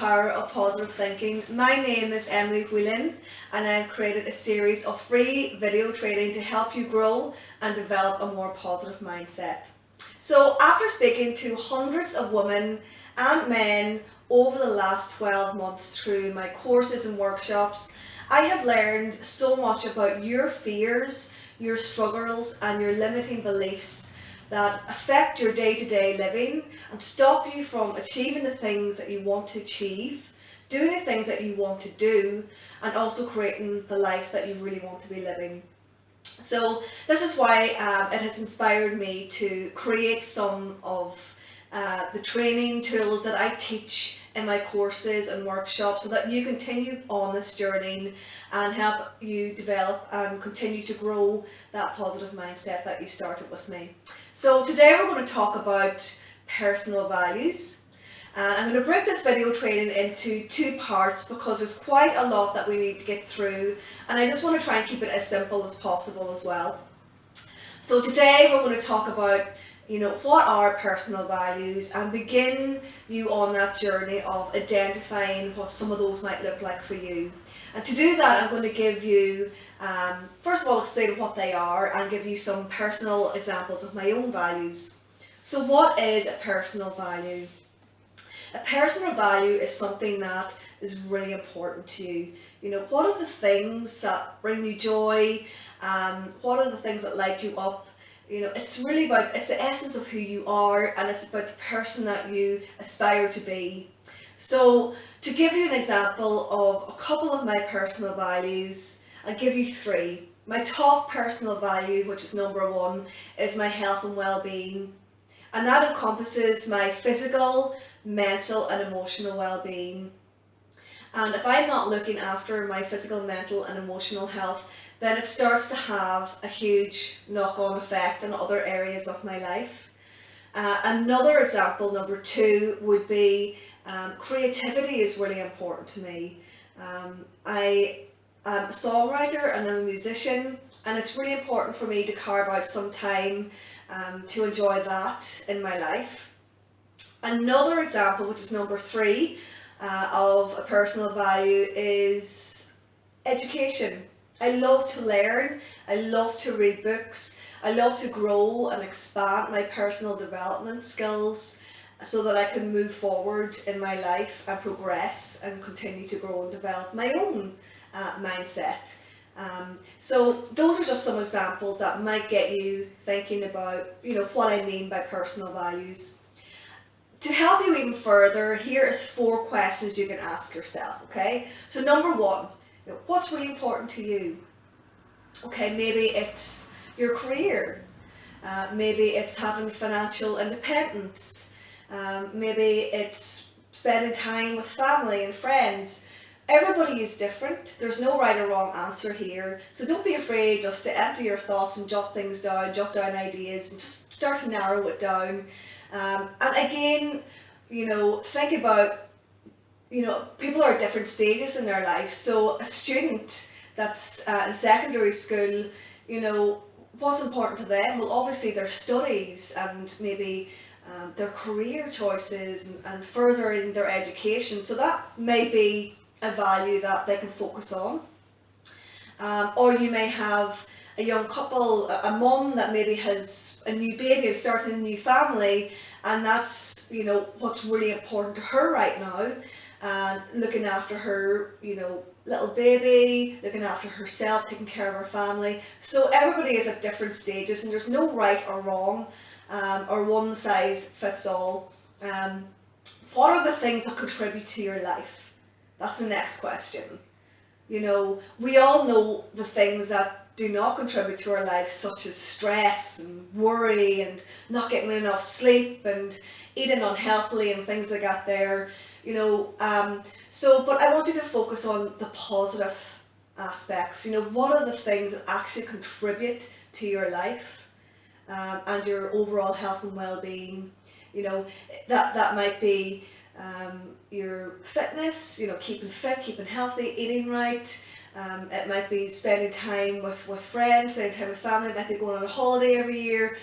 Power of Positive Thinking. My name is Emily Whelan and I've created a series of free video training to help you grow and develop a more positive mindset. So after speaking to hundreds of women and men over the last 12 months through my courses and workshops, I have learned so much about your fears, your struggles and your limiting beliefs that affect your day-to-day living and stop you from achieving the things that you want to achieve, doing the things that you want to do, and also creating the life that you really want to be living. So this is why it has inspired me to create some of the training tools that I teach in my courses and workshops so that you continue on this journey and help you develop and continue to grow that positive mindset that you started with me. So today we're going to talk about personal values. And I'm going to break this video training into two parts because there's quite a lot that we need to get through, and I just want to try and keep it as simple as possible as well. So today we're going to talk about what are personal values and begin you on that journey of identifying what some of those might look like for you. And to do that, I'm going to give you, first of all, explain what they are and give you some personal examples of my own values. So what is a personal value? A personal value is something that is really important to you. What are the things that bring you joy? What are the things that light you up? It's really about, it's the essence of who you are, and it's about the person that you aspire to be. So to give you an example of a couple of my personal values, I'll give you three. My top personal value, which is number one, is my health and well-being. And that encompasses my physical, mental and emotional well-being. And if I'm not looking after my physical, mental and emotional health, then it starts to have a huge knock-on effect on other areas of my life. Another example, number two, would be creativity is really important to me. I am a songwriter and I'm a musician, and it's really important for me to carve out some time to enjoy that in my life. Another example, which is number three, of a personal value is education. I love to learn, I love to read books, I love to grow and expand my personal development skills so that I can move forward in my life and progress and continue to grow and develop my own mindset. So those are just some examples that might get you thinking about what I mean by personal values. To help you even further, here is 4 questions you can ask yourself, okay? So number one, what's really important to you? Okay, maybe it's your career, maybe it's having financial independence, maybe it's spending time with family and friends. Everybody is different. There's no right or wrong answer here. So don't be afraid just to empty your thoughts and jot things down, jot down ideas and just start to narrow it down. And again, think about, people are at different stages in their life. So a student that's in secondary school, what's important to them? Well, obviously their studies and maybe their career choices and furthering their education. So that may be a value that they can focus on. Or you may have a young couple, a mum that maybe has a new baby and starting a new family, and that's what's really important to her right now, and looking after her little baby, looking after herself, taking care of her family. So everybody is at different stages and there's no right or wrong, or one size fits all. What are the things that contribute to your life? That's the next question. We all know the things that do not contribute to our life, such as stress and worry and not getting enough sleep and eating unhealthily and things like that there. But I want you to focus on the positive aspects. What are the things that actually contribute to your life and your overall health and well-being? That might be your fitness, keeping fit, keeping healthy, eating right. It might be spending time with friends, spending time with family. It might be going on a holiday every year.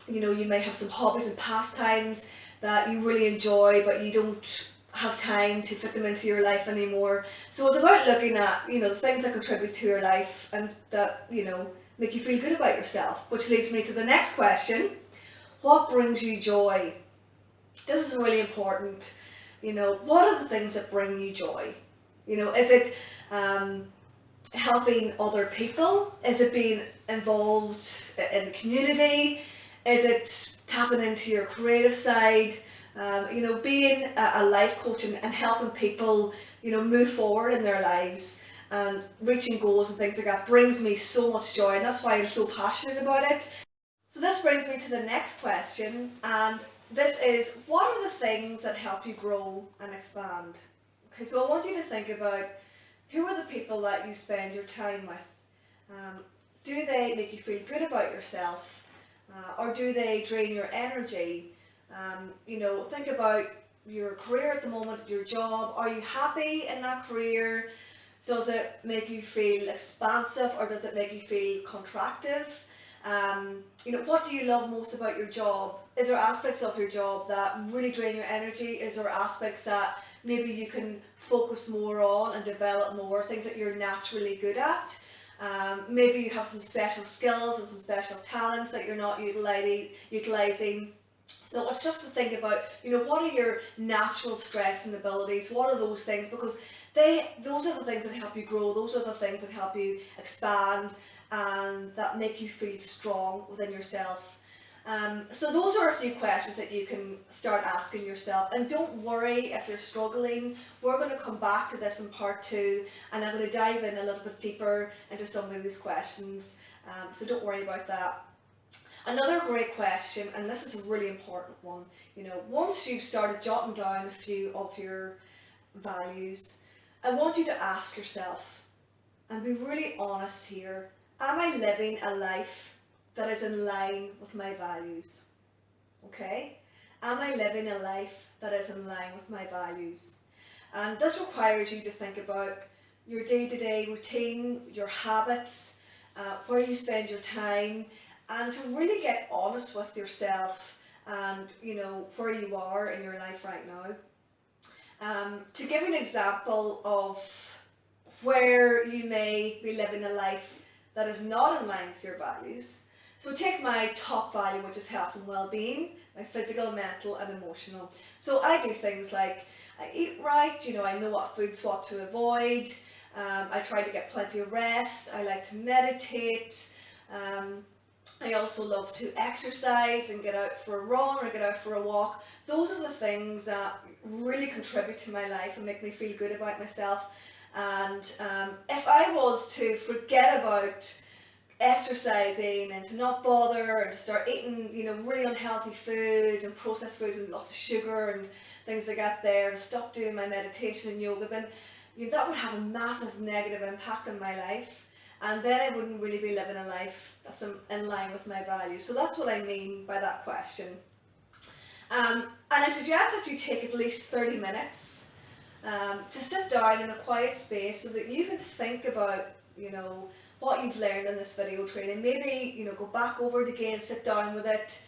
You may have some hobbies and pastimes that you really enjoy, but you don't have time to fit them into your life anymore. So it's about looking at, the things that contribute to your life and that, make you feel good about yourself. Which leads me to the next question. What brings you joy? This is really important. What are the things that bring you joy? Is it helping other people? Is it being involved in the community? Is it tapping into your creative side? Being a life coach and helping people, move forward in their lives and reaching goals and things like that brings me so much joy, and that's why I'm so passionate about it. So this brings me to the next question, and this is, what are the things that help you grow and expand? Okay, so I want you to think about, who are the people that you spend your time with? Do they make you feel good about yourself? Or do they drain your energy? Think about your career at the moment, your job. Are you happy in that career? Does it make you feel expansive or does it make you feel contractive? What do you love most about your job? Is there aspects of your job that really drain your energy? Is there aspects that maybe you can focus more on and develop more, things that you're naturally good at? Maybe you have some special skills and some special talents that you're not utilizing. So it's just to think about, what are your natural strengths and abilities? What are those things? Because those are the things that help you grow. Those are the things that help you expand and that make you feel strong within yourself. So those are a few questions that you can start asking yourself. And don't worry if you're struggling. We're going to come back to this in part 2, and I'm going to dive in a little bit deeper into some of these questions. So don't worry about that. Another great question, and this is a really important one, once you've started jotting down a few of your values, I want you to ask yourself, and be really honest here, am I living a life that is in line with my values? Okay? Am I living a life that is in line with my values? And this requires you to think about your day-to-day routine, your habits, where you spend your time, and to really get honest with yourself and where you are in your life right now. To give you an example of where you may be living a life that is not in line with your values. So take my top value, which is health and well-being, my physical, mental and emotional. So I do things like I eat right, I know what what to avoid, I try to get plenty of rest, I like to meditate, I also love to exercise and get out for a run or get out for a walk. Those are the things that really contribute to my life and make me feel good about myself. And if I was to forget about exercising and to not bother and to start eating, really unhealthy foods and processed foods and lots of sugar and things like that there, and stop doing my meditation and yoga, then that would have a massive negative impact on my life. And then I wouldn't really be living a life that's in line with my values. So that's what I mean by that question. And I suggest that you take at least 30 minutes to sit down in a quiet space so that you can think about, what you've learned in this video training. Maybe, go back over it again, sit down with it,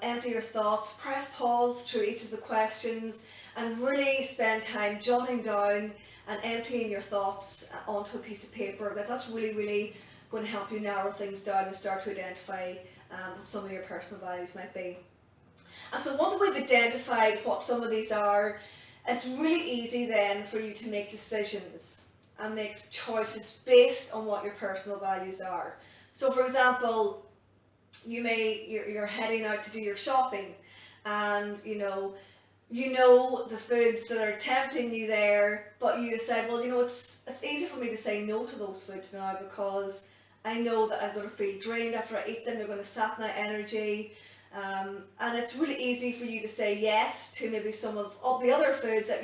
empty your thoughts, press pause through each of the questions, and really spend time jotting down and emptying your thoughts onto a piece of paper, because that's really, really going to help you narrow things down and start to identify what some of your personal values might be. And so once we've identified what some of these are, it's really easy then for you to make decisions and make choices based on what your personal values are. So for example, you're heading out to do your shopping, and the foods that are tempting you there, but you decide, well, it's easy for me to say no to those foods now because I know that I'm going to feel drained after I eat them. They're going to sap my energy. And it's really easy for you to say yes to maybe some of the other foods that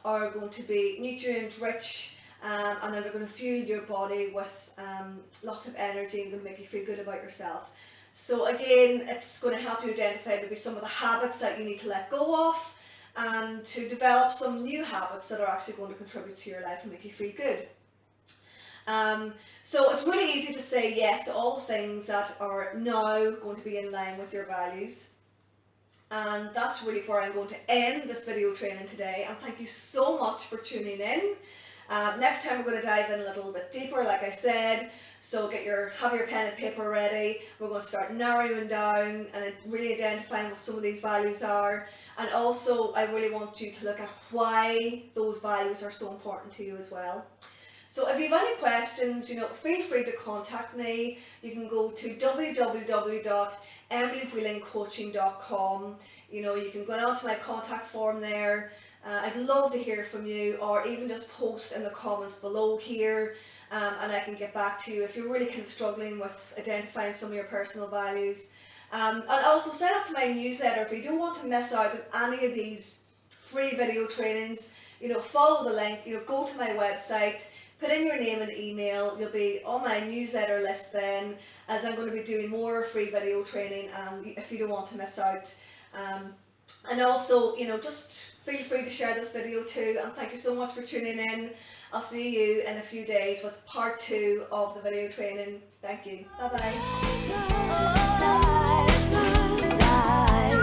are going to be nutrient rich, and then they're going to fuel your body with lots of energy and going to make you feel good about yourself. So again, it's going to help you identify maybe some of the habits that you need to let go of, and to develop some new habits that are actually going to contribute to your life and make you feel good. So it's really easy to say yes to all the things that are now going to be in line with your values. And that's really where I'm going to end this video training today. And thank you so much for tuning in. Next time we're going to dive in a little bit deeper, like I said. So have your pen and paper ready. We're going to start narrowing down and really identifying what some of these values are. And also, I really want you to look at why those values are so important to you as well. So if you have any questions, feel free to contact me. You can go to www.emilywheelingcoaching.com. You can go on to my contact form there. I'd love to hear from you, or even just post in the comments below here, and I can get back to you if you're really kind of struggling with identifying some of your personal values. And also sign up to my newsletter if you don't want to miss out on any of these free video trainings. Follow the link. Go to my website. Put in your name and email. You'll be on my newsletter list then, as I'm going to be doing more free video training, if you don't want to miss out. And also, just feel free to share this video too, and thank you so much for tuning in. I'll see you in a few days with part 2 of the video training. Thank you. Bye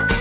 bye.